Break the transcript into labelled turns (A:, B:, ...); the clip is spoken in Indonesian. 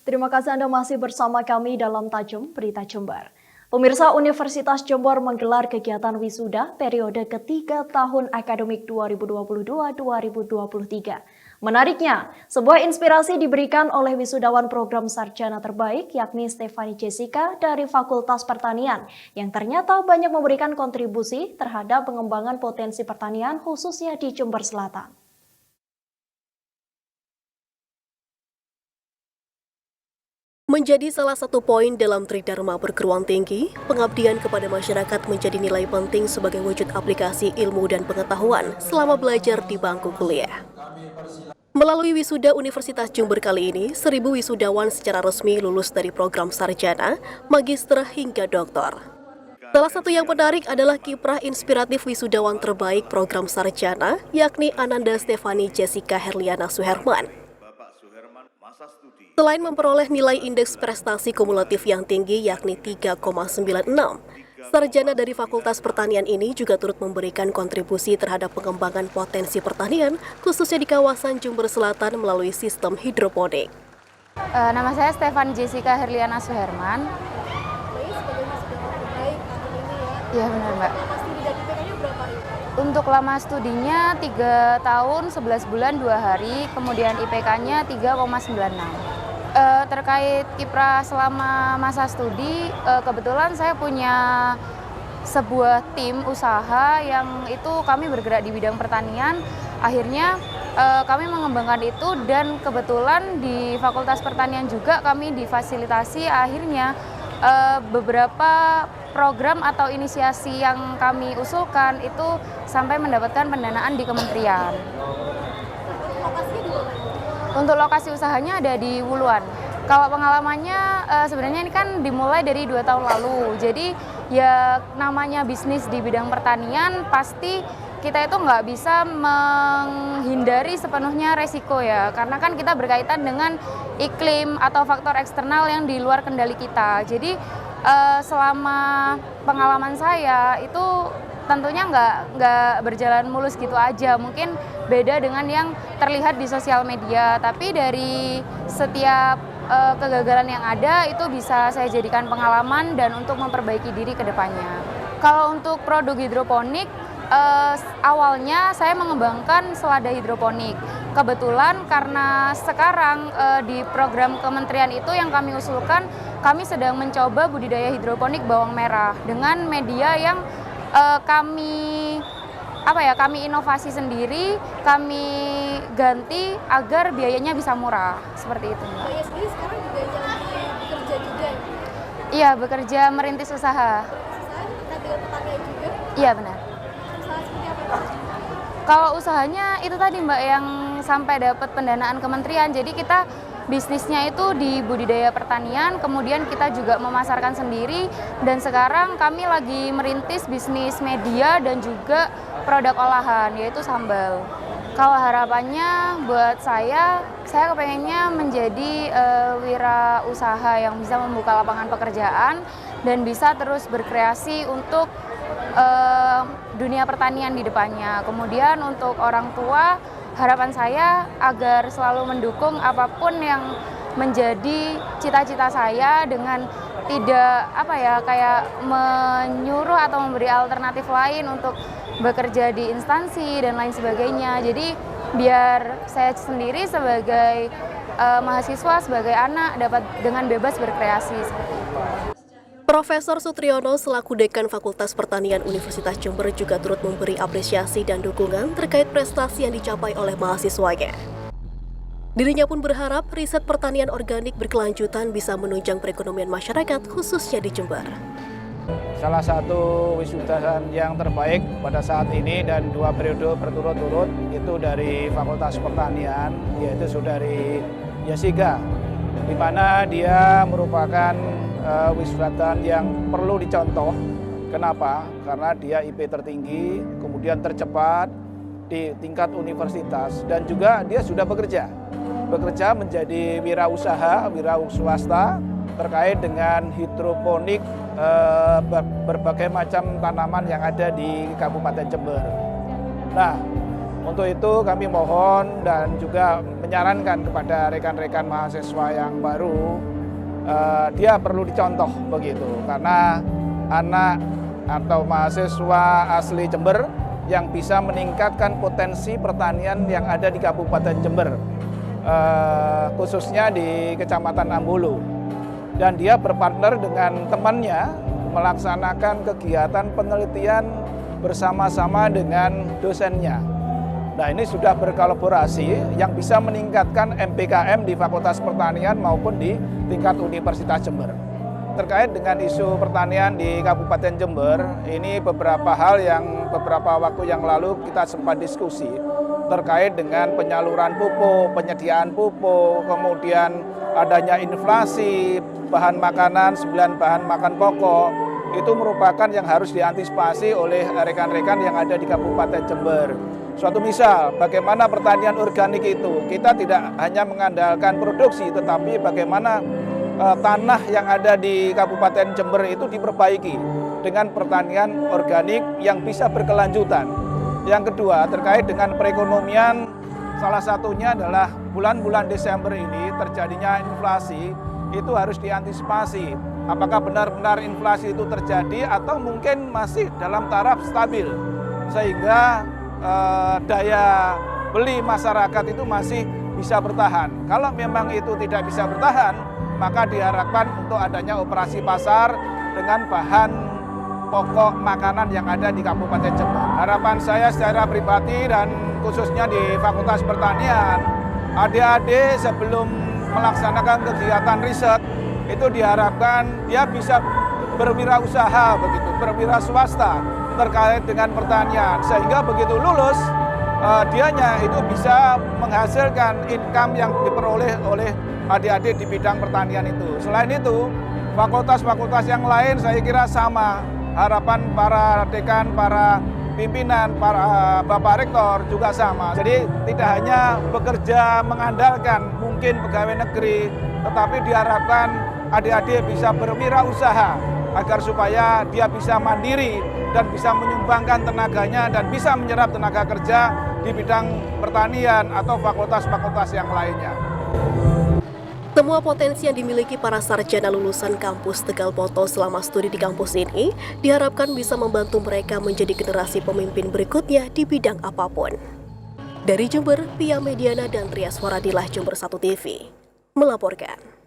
A: Terima kasih Anda masih bersama kami dalam Tajam Berita Jember. Pemirsa, Universitas Jember menggelar kegiatan wisuda periode ketiga tahun akademik 2022-2023. Menariknya, sebuah inspirasi diberikan oleh wisudawan program sarjana terbaik yakni Stefani Jessica dari Fakultas Pertanian yang ternyata banyak memberikan kontribusi terhadap pengembangan potensi pertanian khususnya di Jember Selatan.
B: Menjadi salah satu poin dalam Tridharma Perguruan Tinggi, pengabdian kepada masyarakat menjadi nilai penting sebagai wujud aplikasi ilmu dan pengetahuan selama belajar di bangku kuliah. Melalui wisuda Universitas Jember kali ini, 1.000 wisudawan secara resmi lulus dari program sarjana, magister hingga doktor. Salah satu yang menarik adalah kiprah inspiratif wisudawan terbaik program sarjana, yakni Ananda Stefani Jessica Herliana Suherman. Selain memperoleh nilai indeks prestasi kumulatif yang tinggi yakni 3,96, sarjana dari Fakultas Pertanian ini juga turut memberikan kontribusi terhadap pengembangan potensi pertanian, khususnya di kawasan Jember Selatan melalui sistem hidroponik.
C: Nama saya Stefani Jessica Herliana Suherman. Iya benar Mbak. Untuk lama studinya 3 tahun 11 bulan 2 hari, kemudian IPK-nya 3,96. Terkait kiprah selama masa studi, kebetulan saya punya sebuah tim usaha yang itu kami bergerak di bidang pertanian. Akhirnya kami mengembangkan itu dan kebetulan di Fakultas Pertanian juga kami difasilitasi akhirnya beberapa program atau inisiasi yang kami usulkan itu sampai mendapatkan pendanaan di kementerian. Untuk lokasi usahanya ada di Wuluan. Kalau pengalamannya sebenarnya ini kan dimulai dari 2 tahun lalu. Jadi ya namanya bisnis di bidang pertanian pasti kita itu nggak bisa menghindari sepenuhnya resiko ya. Karena kan kita berkaitan dengan iklim atau faktor eksternal yang di luar kendali kita. Jadi selama pengalaman saya itu tentunya nggak berjalan mulus gitu aja. Mungkin beda dengan yang terlihat di sosial media. Tapi dari setiap kegagalan yang ada itu bisa saya jadikan pengalaman dan untuk memperbaiki diri ke depannya. Kalau untuk produk hidroponik, awalnya saya mengembangkan selada hidroponik. Kebetulan karena sekarang di program kementerian itu yang kami usulkan, kami sedang mencoba budidaya hidroponik bawang merah dengan media yang kami inovasi sendiri, kami ganti agar biayanya bisa murah, seperti itu.
D: Mbak Iya sendiri sekarang juga bekerja juga ya?
C: Iya, bekerja merintis usaha.
D: Usaha dengan pertanian juga?
C: Iya, benar.
D: Usaha seperti apa?
C: Kalau usahanya itu tadi Mbak yang sampai dapat pendanaan kementerian, jadi kita bisnisnya itu di budidaya pertanian, kemudian kita juga memasarkan sendiri, dan sekarang kami lagi merintis bisnis media dan juga produk olahan, yaitu sambal. Kalau harapannya buat saya kepengennya menjadi wirausaha yang bisa membuka lapangan pekerjaan dan bisa terus berkreasi untuk dunia pertanian di depannya. Kemudian untuk orang tua, harapan saya agar selalu mendukung apapun yang menjadi cita-cita saya dengan tidak kayak menyuruh atau memberi alternatif lain untuk bekerja di instansi dan lain sebagainya. Jadi biar saya sendiri sebagai mahasiswa, sebagai anak dapat dengan bebas berkreasi.
B: Profesor Sutriyono selaku Dekan Fakultas Pertanian Universitas Jember juga turut memberi apresiasi dan dukungan terkait prestasi yang dicapai oleh mahasiswanya. Dirinya pun berharap riset pertanian organik berkelanjutan bisa menunjang perekonomian masyarakat khususnya di Jember.
E: Salah satu wisudawan yang terbaik pada saat ini dan 2 periode berturut-turut itu dari Fakultas Pertanian, yaitu Saudari Jessica, di mana dia merupakan wisudawan yang perlu dicontoh. Kenapa? Karena dia IP tertinggi, kemudian tercepat di tingkat universitas, dan juga dia sudah bekerja menjadi wirausaha, swasta terkait dengan hidroponik berbagai macam tanaman yang ada di Kabupaten Jember. Nah, Untuk itu kami mohon dan juga menyarankan kepada rekan-rekan mahasiswa yang baru, dia perlu dicontoh begitu, karena anak atau mahasiswa asli Jember yang bisa meningkatkan potensi pertanian yang ada di Kabupaten Jember, khususnya di Kecamatan Ambulu. Dan dia berpartner dengan temannya melaksanakan kegiatan penelitian bersama-sama dengan dosennya. Nah, ini sudah berkolaborasi yang bisa meningkatkan MPKM di Fakultas Pertanian maupun di tingkat Universitas Jember. Terkait dengan isu pertanian di Kabupaten Jember, ini beberapa hal yang beberapa waktu yang lalu kita sempat diskusi terkait dengan penyaluran pupuk, penyediaan pupuk, kemudian adanya inflasi bahan makanan, 9 bahan makan pokok, itu merupakan yang harus diantisipasi oleh rekan-rekan yang ada di Kabupaten Jember. Suatu misal, bagaimana pertanian organik itu, kita tidak hanya mengandalkan produksi, tetapi bagaimana tanah yang ada di Kabupaten Jember itu diperbaiki dengan pertanian organik yang bisa berkelanjutan. Yang kedua, terkait dengan perekonomian, salah satunya adalah bulan-bulan Desember ini terjadinya inflasi, itu harus diantisipasi. Apakah benar-benar inflasi itu terjadi atau mungkin masih dalam taraf stabil, sehingga daya beli masyarakat itu masih bisa bertahan. Kalau memang itu tidak bisa bertahan, maka diharapkan untuk adanya operasi pasar dengan bahan pokok makanan yang ada di Kabupaten Jember. Harapan saya secara pribadi dan khususnya di Fakultas Pertanian, adik-adik sebelum melaksanakan kegiatan riset itu diharapkan dia bisa berwirausaha begitu, berwira swasta terkait dengan pertanian, sehingga begitu lulus dianya itu bisa menghasilkan income yang diperoleh oleh adik-adik di bidang pertanian itu. Selain itu, fakultas-fakultas yang lain saya kira sama. Harapan para dekan, para pimpinan, para bapak rektor juga sama. Jadi tidak hanya bekerja mengandalkan mungkin pegawai negeri, tetapi diharapkan adik-adik bisa berwirausaha agar supaya dia bisa mandiri dan bisa menyumbangkan tenaganya dan bisa menyerap tenaga kerja di bidang pertanian atau fakultas-fakultas yang lainnya.
B: Semua potensi yang dimiliki para sarjana lulusan kampus Tegal Poto selama studi di kampus ini diharapkan bisa membantu mereka menjadi generasi pemimpin berikutnya di bidang apapun. Dari Jember, Pia Mediana dan Rias Waradilah, Jember 1 TV melaporkan.